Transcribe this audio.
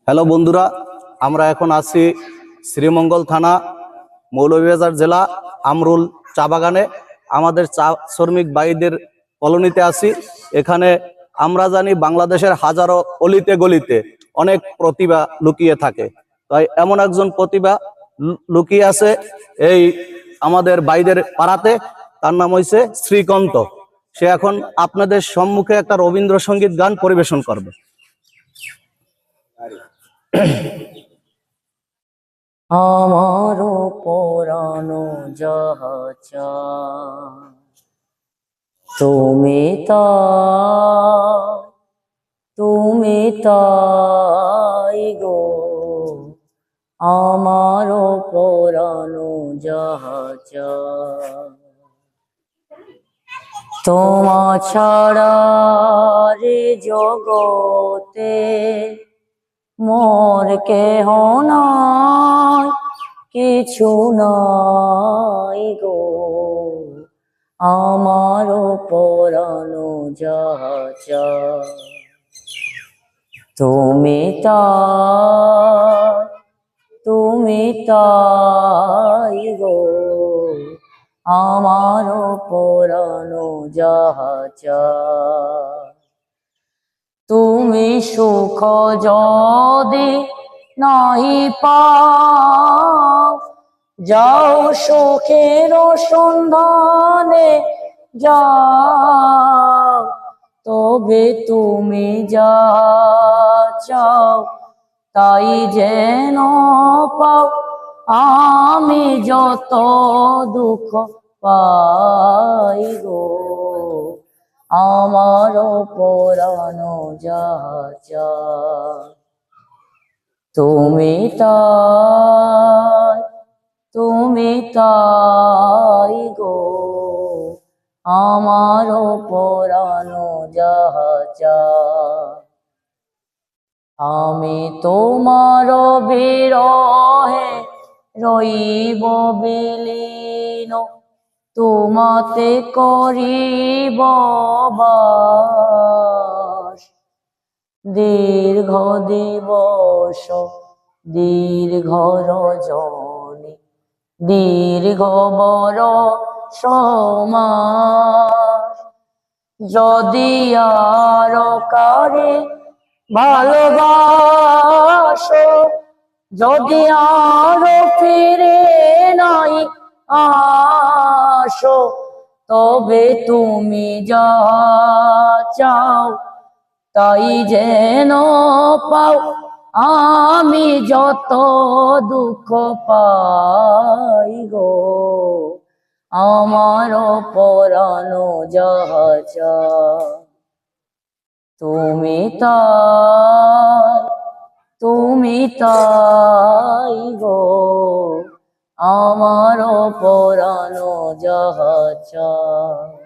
Hello বন্ধুরা, আমরা এখন আছি শ্রীমঙ্গল থানা, মৌলভীবাজার জেলা, আমরুল চা বাগানে। আমাদের চা শ্রমিক ভাইদের কলোনিতে আছি। এখানে আমরা জানি বাংলাদেশের হাজারো অলিতে গলিতে অনেক প্রতিভা লুকিয়ে থাকে। তাই এমন একজন প্রতিভা লুকিয়ে আছে এই আমাদের ভাইদের পাড়াতে। তার নাম হয়েছে শ্রীকান্ত। সে এখন আপনাদের সম্মুখে একটা রবীন্দ্রসঙ্গীত গান পরিবেশন করবে। আমারও পরানো যাহা চায় তুমি তাই গো। আমারও পরানো যাহা চায় তোমা ছাড়া রে জগতে মোর কেহ নাই, কিছু নাই গো। আমারও পরানো যাহা চায় তুমি তাই গো। আমারও পরানো যাহা চায় তুমি সুখ যদি নাই পাও, যাও সুখের সন্ধানে যাও। তবে তুমি যা চাও তাই যেন পাও, আমি যত দুঃখ পাই গো। আমারও পরানো যাহা চায় তুমি তাই গো। আমারও পরানো যাহা চায় আমি তোমার বিরহে রইব বিলীন, তোমাতে করিব বাস। দীর্ঘ দিবস দীর্ঘ রজনী দীর্ঘ বরষমাস, যদি আর কারে ভালোবাসো, যদি আর ফিরে নাই আসো, তবে তুমি যা চাও তাই যেন পাও, আমি যত দুঃখ পাই গো। আমারও পরানো যাহা চায় তুমি তাই গো। আমারও পরানো যাহা চায়।